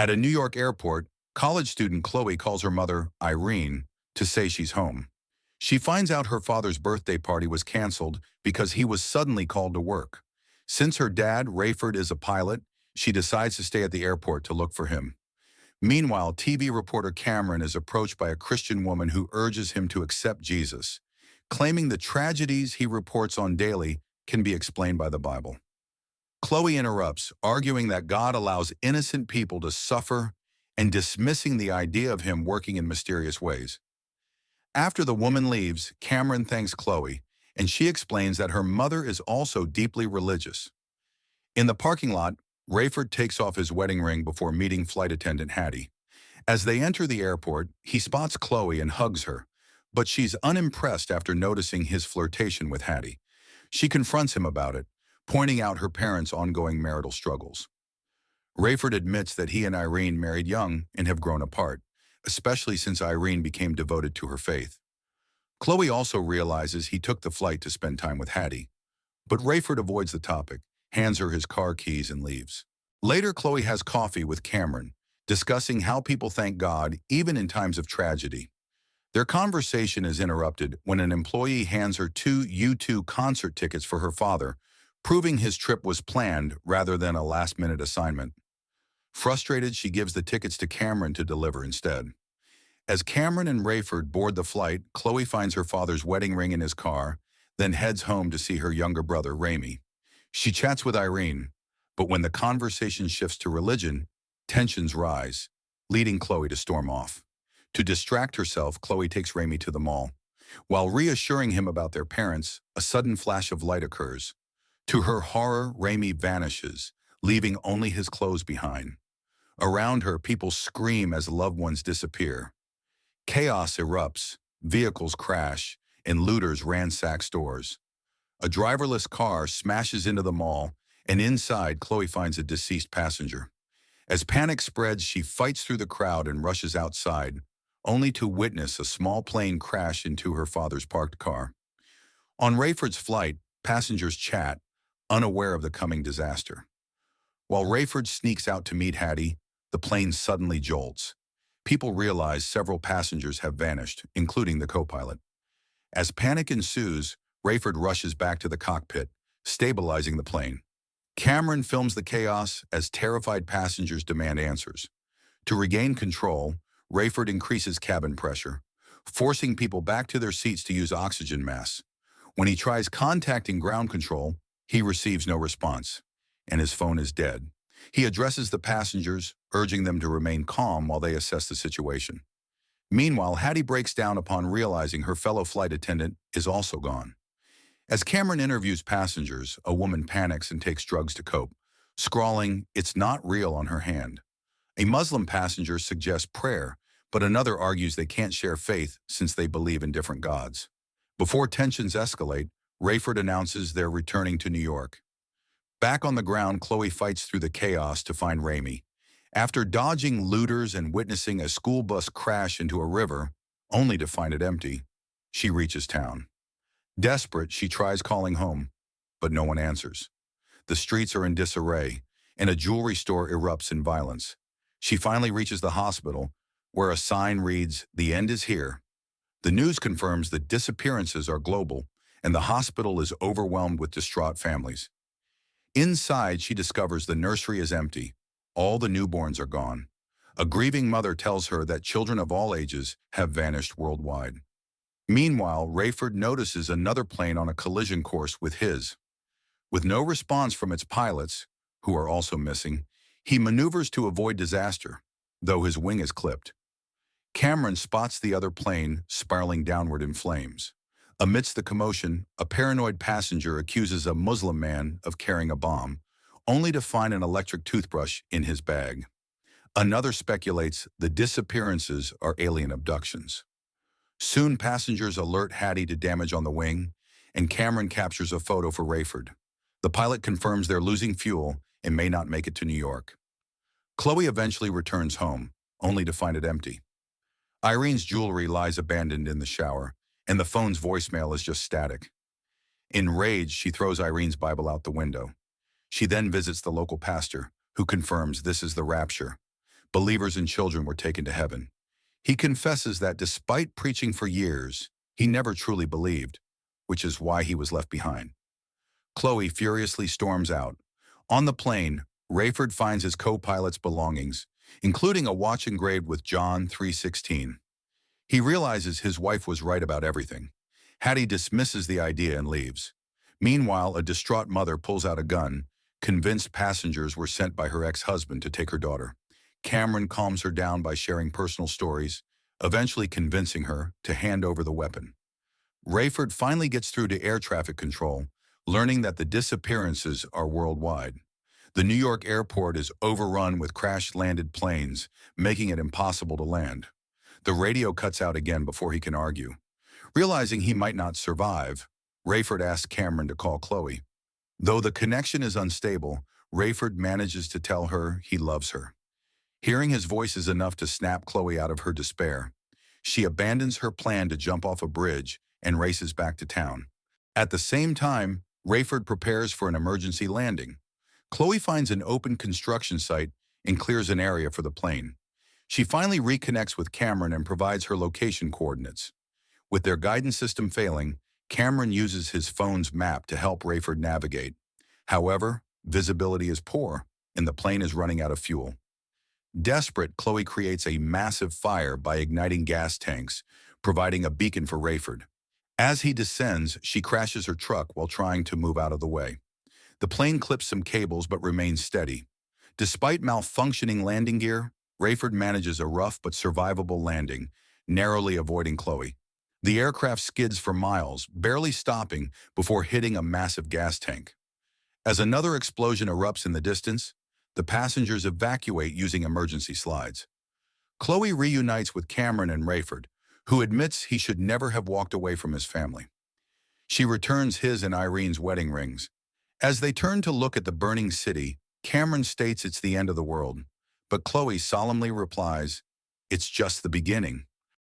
At a New York airport, college student Chloe calls her mother, Irene, to say she's home. She finds out her father's birthday party was canceled because he was suddenly called to work. Since her dad, Rayford, is a pilot, she decides to stay at the airport to look for him. Meanwhile, TV reporter Cameron is approached by a Christian woman who urges him to accept Jesus, claiming the tragedies he reports on daily can be explained by the Bible. Chloe interrupts, arguing that God allows innocent people to suffer and dismissing the idea of him working in mysterious ways. After the woman leaves, Cameron thanks Chloe, and she explains that her mother is also deeply religious. In the parking lot, Rayford takes off his wedding ring before meeting flight attendant Hattie. As they enter the airport, he spots Chloe and hugs her, but she's unimpressed after noticing his flirtation with Hattie. She confronts him about it, pointing out her parents' ongoing marital struggles. Rayford admits that he and Irene married young and have grown apart, especially since Irene became devoted to her faith. Chloe also realizes he took the flight to spend time with Hattie, but Rayford avoids the topic, hands her his car keys, and leaves. Later, Chloe has coffee with Cameron, discussing how people thank God even in times of tragedy. Their conversation is interrupted when an employee hands her two U2 concert tickets for her father, proving his trip was planned rather than a last-minute assignment. Frustrated, she gives the tickets to Cameron to deliver instead. As Cameron and Rayford board the flight, Chloe finds her father's wedding ring in his car, then heads home to see her younger brother, Ramy. She chats with Irene, but when the conversation shifts to religion, tensions rise, leading Chloe to storm off. To distract herself, Chloe takes Ramy to the mall. While reassuring him about their parents, a sudden flash of light occurs. To her horror, Ramy vanishes, leaving only his clothes behind. Around her, people scream as loved ones disappear. Chaos erupts, vehicles crash, and looters ransack stores. A driverless car smashes into the mall, and inside, Chloe finds a deceased passenger. As panic spreads, she fights through the crowd and rushes outside, only to witness a small plane crash into her father's parked car. On Rayford's flight, passengers chat, unaware of the coming disaster. While Rayford sneaks out to meet Hattie, the plane suddenly jolts. People realize several passengers have vanished, including the co-pilot. As panic ensues, Rayford rushes back to the cockpit, stabilizing the plane. Cameron films the chaos as terrified passengers demand answers. To regain control, Rayford increases cabin pressure, forcing people back to their seats to use oxygen masks. When he tries contacting ground control, he receives no response, and his phone is dead. He addresses the passengers, urging them to remain calm while they assess the situation. Meanwhile, Hattie breaks down upon realizing her fellow flight attendant is also gone. As Cameron interviews passengers, a woman panics and takes drugs to cope, scrawling, "It's not real," on her hand. A Muslim passenger suggests prayer, but another argues they can't share faith since they believe in different gods. Before tensions escalate, Rayford announces they're returning to New York. Back on the ground, Chloe fights through the chaos to find Ramy. After dodging looters and witnessing a school bus crash into a river, only to find it empty, she reaches town. Desperate, she tries calling home, but no one answers. The streets are in disarray, and a jewelry store erupts in violence. She finally reaches the hospital, where a sign reads, "The end is here." The news confirms that disappearances are global, and the hospital is overwhelmed with distraught families. Inside, she discovers the nursery is empty. All the newborns are gone. A grieving mother tells her that children of all ages have vanished worldwide. Meanwhile, Rayford notices another plane on a collision course with his. With no response from its pilots, who are also missing, he maneuvers to avoid disaster, though his wing is clipped. Cameron spots the other plane spiraling downward in flames. Amidst the commotion, a paranoid passenger accuses a Muslim man of carrying a bomb, only to find an electric toothbrush in his bag. Another speculates the disappearances are alien abductions. Soon, passengers alert Hattie to damage on the wing, and Cameron captures a photo for Rayford. The pilot confirms they're losing fuel and may not make it to New York. Chloe eventually returns home, only to find it empty. Irene's jewelry lies abandoned in the shower, and the phone's voicemail is just static. Enraged, she throws Irene's Bible out the window. She then visits the local pastor, who confirms this is the rapture. Believers and children were taken to heaven. He confesses that despite preaching for years, he never truly believed, which is why he was left behind. Chloe furiously storms out. On the plane, Rayford finds his co-pilot's belongings, including a watch engraved with John 3:16. He realizes his wife was right about everything. Hattie dismisses the idea and leaves. Meanwhile, a distraught mother pulls out a gun, convinced passengers were sent by her ex-husband to take her daughter. Cameron calms her down by sharing personal stories, eventually convincing her to hand over the weapon. Rayford finally gets through to air traffic control, learning that the disappearances are worldwide. The New York airport is overrun with crash-landed planes, making it impossible to land. The radio cuts out again before he can argue. Realizing he might not survive, Rayford asks Cameron to call Chloe. Though the connection is unstable, Rayford manages to tell her he loves her. Hearing his voice is enough to snap Chloe out of her despair. She abandons her plan to jump off a bridge and races back to town. At the same time, Rayford prepares for an emergency landing. Chloe finds an open construction site and clears an area for the plane. She finally reconnects with Cameron and provides her location coordinates. With their guidance system failing, Cameron uses his phone's map to help Rayford navigate. However, visibility is poor, and the plane is running out of fuel. Desperate, Chloe creates a massive fire by igniting gas tanks, providing a beacon for Rayford. As he descends, she crashes her truck while trying to move out of the way. The plane clips some cables but remains steady. Despite malfunctioning landing gear, Rayford manages a rough but survivable landing, narrowly avoiding Chloe. The aircraft skids for miles, barely stopping before hitting a massive gas tank. As another explosion erupts in the distance, the passengers evacuate using emergency slides. Chloe reunites with Cameron and Rayford, who admits he should never have walked away from his family. She returns his and Irene's wedding rings. As they turn to look at the burning city, Cameron states it's the end of the world, but Chloe solemnly replies, "It's just the beginning."